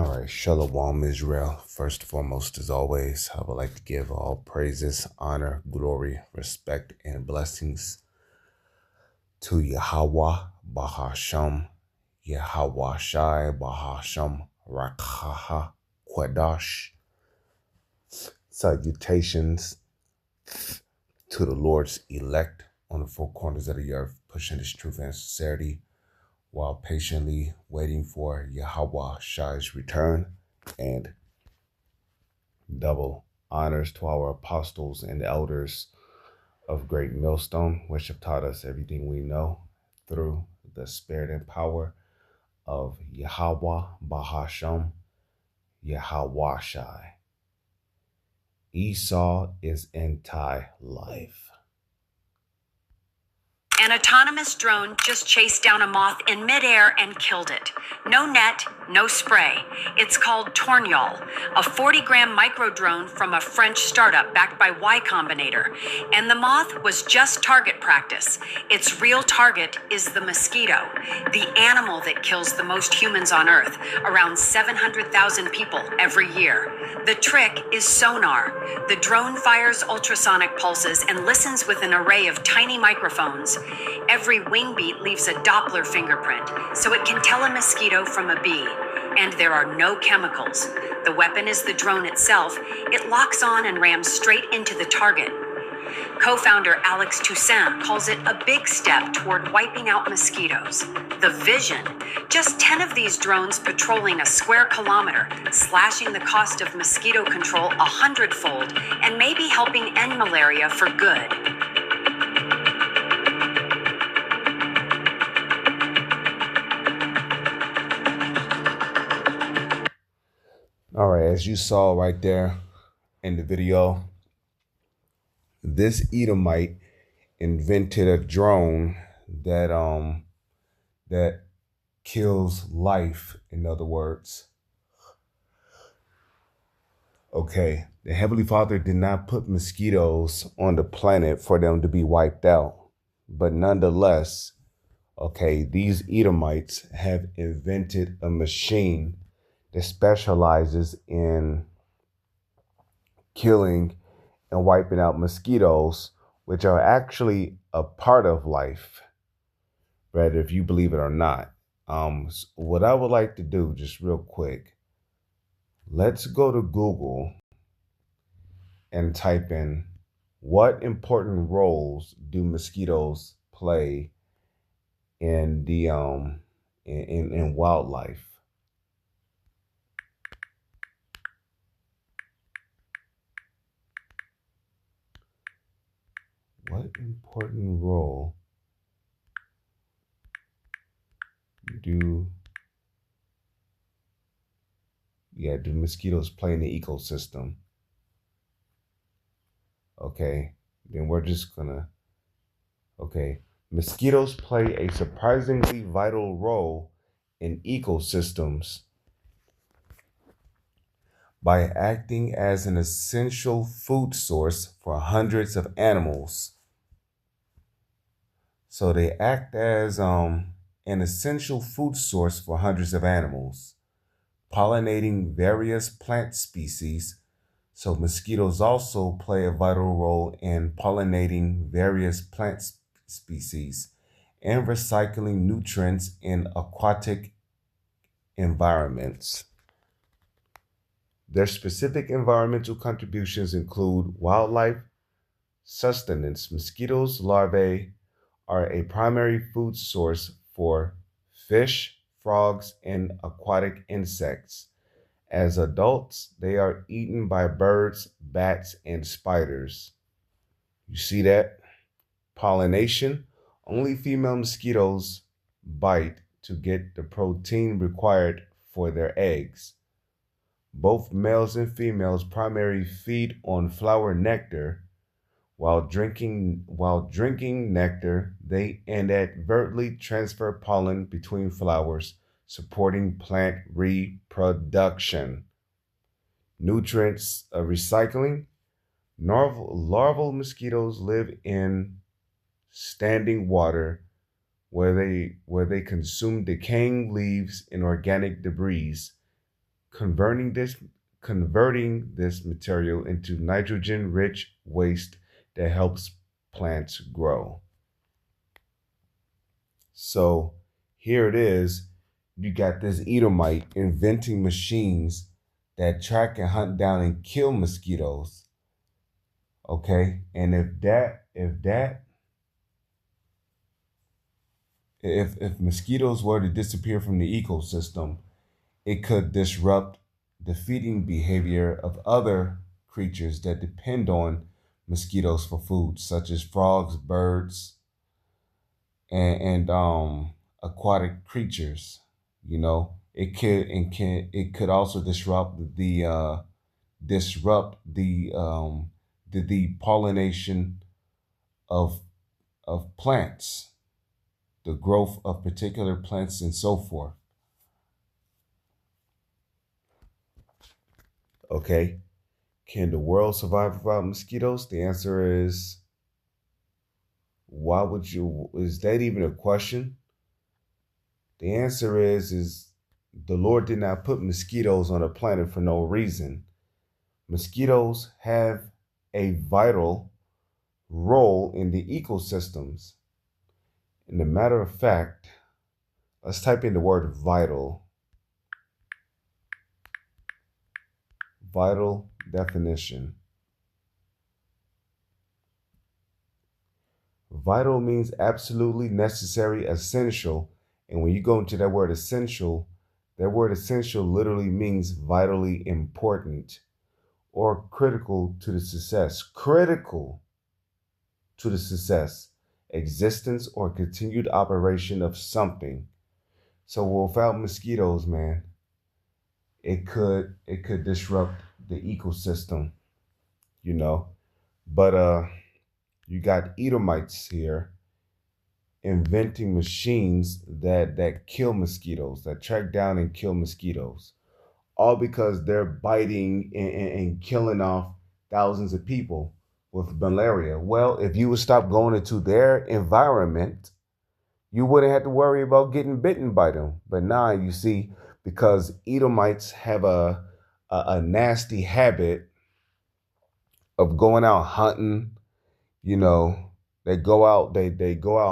All right, Shalom Israel. First and foremost, as always, I would like to give all praises, honor, glory, respect, and blessings to Yahweh, Bahasham, Yahweh Shai, Bahasham, Rakaha, Quadash. Salutations to the Lord's elect on the four corners of the earth, pushing His truth and sincerity while patiently waiting for Yahweh Shai's return, and double honors to our apostles and elders of Great Millstone, which have taught us everything we know through the spirit and power of Yahweh Bahasham, Yahweh Shai. Esau is anti-life. An autonomous drone just chased down a moth in midair and killed it. No net, no spray. It's called Tornyol, a 40-gram micro drone from a French startup backed by Y Combinator. And the moth was just target practice. Its real target is the mosquito, the animal that kills the most humans on Earth, around 700,000 people every year. The trick is sonar. The drone fires ultrasonic pulses and listens with an array of tiny microphones. Every wing beat leaves a Doppler fingerprint, so it can tell a mosquito from a bee. And there are no chemicals. The weapon is the drone itself. It locks on and rams straight into the target. Co-founder Alex Toussaint calls it a big step toward wiping out mosquitoes. The vision: just 10 of these drones patrolling a square kilometer, slashing the cost of mosquito control 100-fold, and maybe helping end malaria for good. All right, as you saw right there in the video, this Edomite invented a drone that kills life, in other words. Okay, the Heavenly Father did not put mosquitoes on the planet for them to be wiped out. But nonetheless, okay, these Edomites have invented a machine that specializes in killing and wiping out mosquitoes, which are actually a part of life, whether if you believe it or not. What I would like to do, just real quick, let's go to Google and type in, what important roles do mosquitoes play in the in wildlife? What important role do mosquitoes play in the ecosystem? Okay, then we're just gonna, okay. Mosquitoes play a surprisingly vital role in ecosystems by acting as an essential food source for hundreds of animals. So they act as an essential food source for hundreds of animals, pollinating various plant species. So mosquitoes also play a vital role in pollinating various plant species and recycling nutrients in aquatic environments. Their specific environmental contributions include wildlife sustenance. Mosquitoes larvae are a primary food source for fish, frogs, and aquatic insects. As adults, they are eaten by birds, bats, and spiders. You see that? Pollination. Only female mosquitoes bite to get the protein required for their eggs. Both males and females primarily feed on flower nectar. While drinking nectar, they inadvertently transfer pollen between flowers, supporting plant reproduction. Nutrients recycling. Larval mosquitoes live in standing water where they consume decaying leaves and organic debris, converting this converting this material into nitrogen-rich waste that helps plants grow. So here it is. You got this Edomite inventing machines that track and hunt down and kill mosquitoes. Okay, and if mosquitoes were to disappear from the ecosystem, it could disrupt the feeding behavior of other creatures that depend on mosquitoes for food, such as frogs, birds, and aquatic creatures. You know, it could also disrupt the pollination of plants, the growth of particular plants, and so forth. Okay. Can the world survive without mosquitoes? The answer is, why would you? Is that even a question? The answer is the Lord did not put mosquitoes on the planet for no reason. Mosquitoes have a vital role in the ecosystems. In the matter of fact, let's type in the word vital. Vital definition. Vital means absolutely necessary, essential. And when you go into that word essential literally means vitally important or critical to the success, existence, or continued operation of something. So without mosquitoes, man, it could disrupt the ecosystem, you know. But you got Edomites here inventing machines that kill mosquitoes, that track down and kill mosquitoes, all because they're biting and killing off thousands of people with malaria. Well, if you would stop going into their environment, you wouldn't have to worry about getting bitten by them. But now you see, because Edomites have a nasty habit of going out hunting, you know, they go out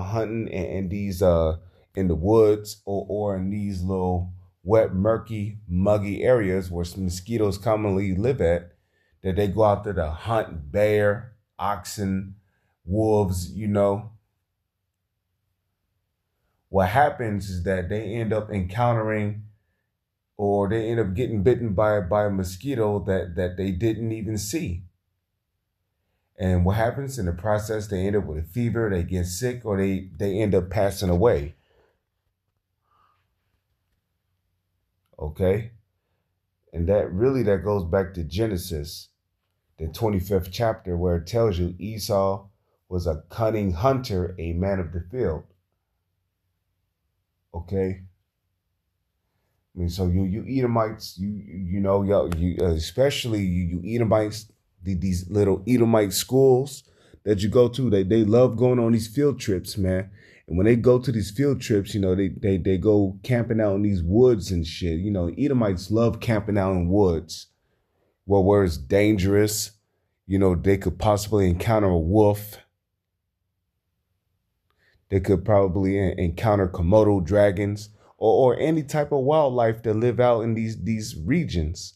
hunting in these in the woods or in these little wet, murky, muggy areas where some mosquitoes commonly live at, that they go out there to hunt bear, oxen, wolves, you know. What happens is that they end up encountering, or they end up getting bitten by a mosquito that they didn't even see. And what happens in the process, they end up with a fever, they get sick, or they end up passing away. Okay? And that goes back to Genesis, the 25th chapter, where it tells you Esau was a cunning hunter, a man of the field. Okay? I mean, so you Edomites, you know, you especially you Edomites, these little Edomite schools that you go to, they love going on these field trips, man. And when they go to these field trips, you know, they go camping out in these woods and shit. You know, Edomites love camping out in woods, well, where it's dangerous. You know, they could possibly encounter a wolf. They could probably encounter Komodo dragons, or any type of wildlife that live out in these regions.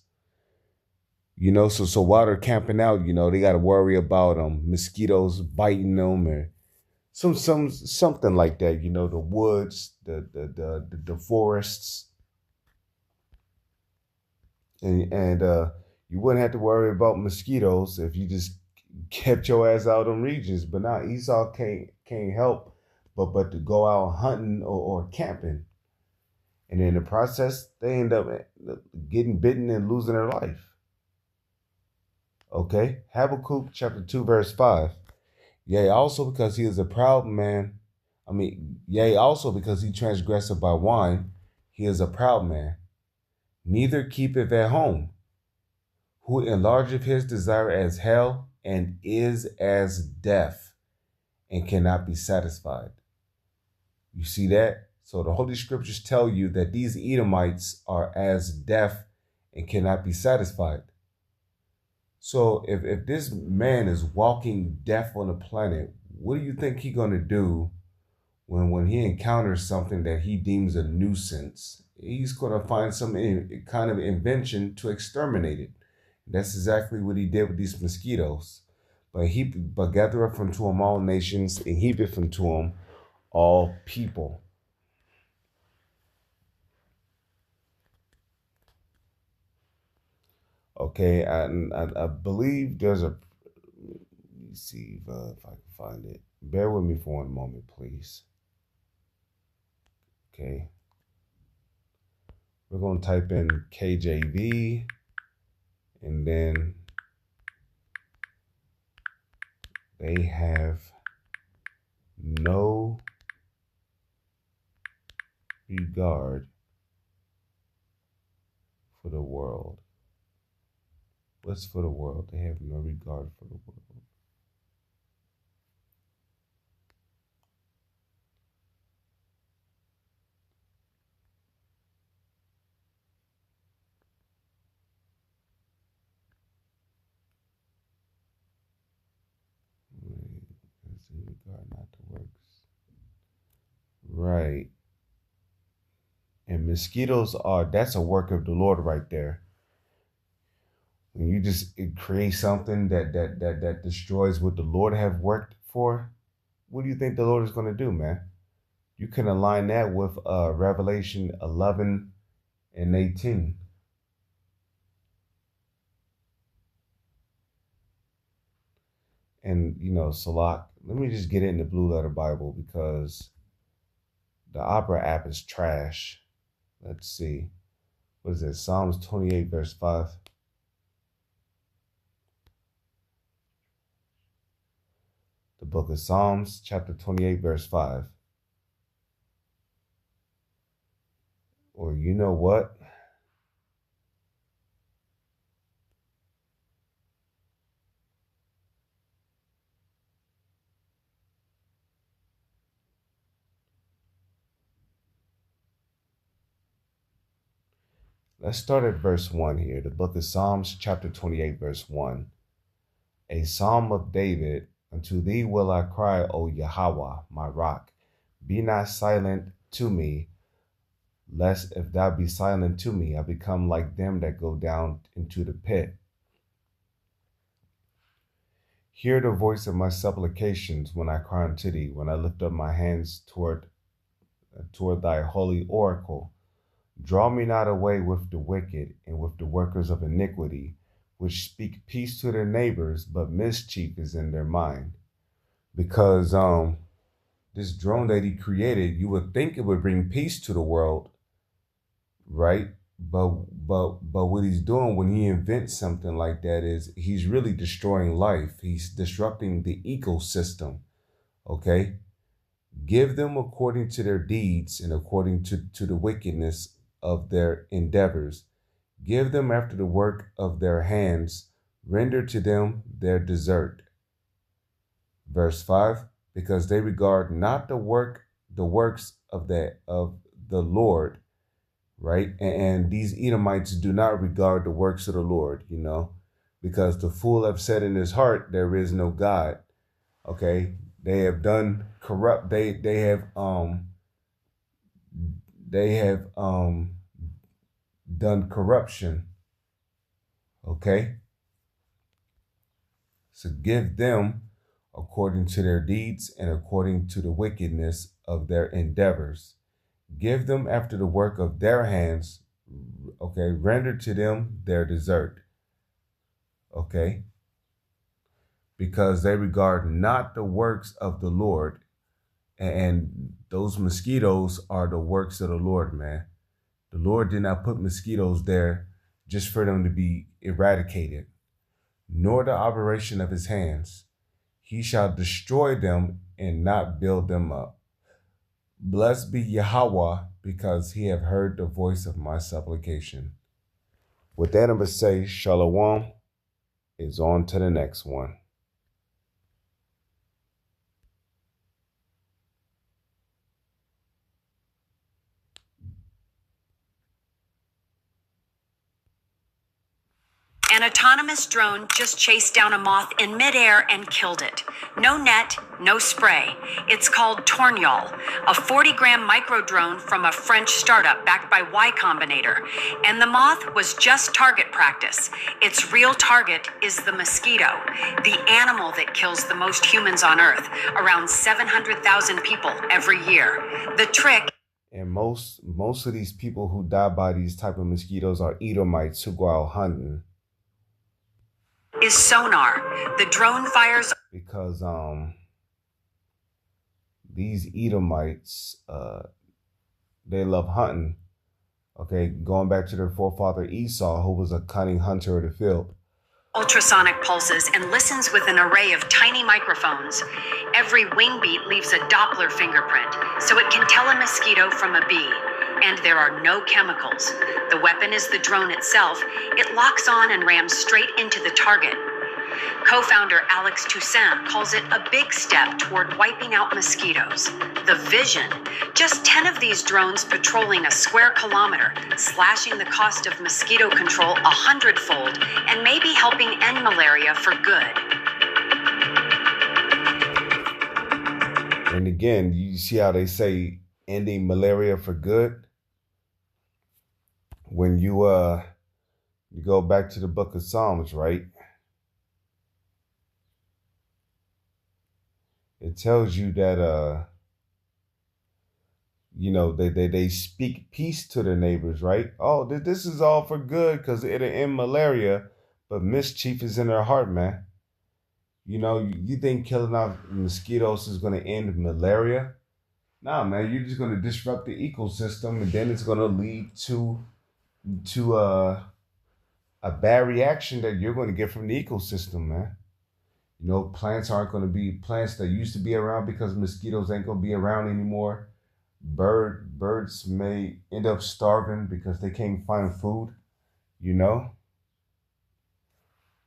You know, so while they're camping out, you know, they got to worry about mosquitoes biting them, or something like that. You know, the woods, the forests, and you wouldn't have to worry about mosquitoes if you just kept your ass out in regions. But now Esau can't help but to go out hunting or camping. And in the process, they end up getting bitten and losing their life. Okay? Habakkuk chapter 2, verse 5. Yea, also because he is a proud man. Yea, also because he transgresseth by wine, he is a proud man. Neither keepeth at home, who enlargeth his desire as hell, and is as death, and cannot be satisfied. You see that? So the Holy Scriptures tell you that these Edomites are as deaf and cannot be satisfied. So if this man is walking death on the planet, what do you think he's gonna do when he encounters something that he deems a nuisance? He's gonna find some kind of invention to exterminate it. That's exactly what he did with these mosquitoes. But gather up unto him all nations, and heap it unto him all people. Okay, and I believe there's a. Let me see if I can find it. Bear with me for one moment, please. Okay, we're gonna type in KJV, and then they have no regard for the world. What's for the world? They have no regard for the world. Has in regard not to works. Right. And mosquitoes that's a work of the Lord right there. When you just create something that destroys what the Lord have worked for, what do you think the Lord is going to do, man? You can align that with Revelation 11 and 18. And, Salak, let me just get it in the Blue Letter Bible because the Opera app is trash. Let's see. What is it? Psalms 28, verse 5. The book of Psalms, chapter 28, verse 5. Or you know what? Let's start at verse 1 here. The book of Psalms, chapter 28, verse 1. A psalm of David. Unto thee will I cry, O Yahweh, my rock. Be not silent to me, lest if thou be silent to me, I become like them that go down into the pit. Hear the voice of my supplications when I cry unto thee, when I lift up my hands toward thy holy oracle. Draw me not away with the wicked and with the workers of iniquity, which speak peace to their neighbors, but mischief is in their mind. Because this drone that he created, you would think it would bring peace to the world, right? But what he's doing when he invents something like that is he's really destroying life. He's disrupting the ecosystem. Okay? Give them according to their deeds and according to the wickedness of their endeavors. Give them after the work of their hands. Render to them their desert. Verse 5, because they regard not the works of the Lord, right? And these Edomites do not regard the works of the Lord, because the fool have said in his heart, there is no God. Okay. They have done corrupt, they have done corruption. Okay. So give them according to their deeds and according to the wickedness of their endeavors. Give them after the work of their hands. Okay. Render to them their desert. Okay. Because they regard not the works of the Lord. And those mosquitoes are the works of the Lord, man. The Lord did not put mosquitoes there just for them to be eradicated, nor the operation of his hands. He shall destroy them and not build them up. Blessed be Yahweh, because he have heard the voice of my supplication. With that, I'm going to say Shalom is on to the next one. An autonomous drone just chased down a moth in midair and killed it. No net, no spray. It's called Tornyol, a 40-gram micro drone from a French startup backed by Y Combinator. And the moth was just target practice. Its real target is the mosquito, the animal that kills the most humans on Earth, around 700,000 people every year. The trick. And most of these people who die by these type of mosquitoes are Edomites who go out hunting. Is sonar. The drone fires because these Edomites they love hunting. Okay, going back to their forefather Esau, who was a cunning hunter of the field. Ultrasonic pulses and listens with an array of tiny microphones. Every wing beat leaves a Doppler fingerprint, so it can tell a mosquito from a bee. And there are no chemicals. The weapon is the drone itself. It locks on and rams straight into the target. Co-founder Alex Toussaint calls it a big step toward wiping out mosquitoes. The vision: just 10 of these drones patrolling a square kilometer, slashing the cost of mosquito control 100-fold, and maybe helping end malaria for good. And again, you see how they say ending malaria for good? When you go back to the book of Psalms, right? It tells you that they speak peace to their neighbors, right? Oh, this is all for good because it'll end malaria, but mischief is in their heart, man. You think killing off mosquitoes is going to end malaria? Nah, man, you're just going to disrupt the ecosystem, and then it's going to lead to a bad reaction that you're going to get from the ecosystem, man. Plants aren't going to be plants that used to be around because mosquitoes ain't going to be around anymore. Birds may end up starving because they can't find food,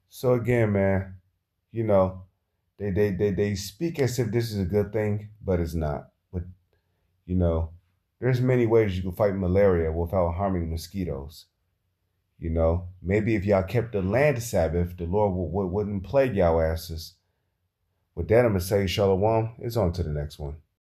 So again, man, they speak as if this is a good thing, but it's not. But, there's many ways you can fight malaria without harming mosquitoes. Maybe if y'all kept the land Sabbath, the Lord wouldn't plague y'all asses. With that, I'm going to say shalom. It's on to the next one.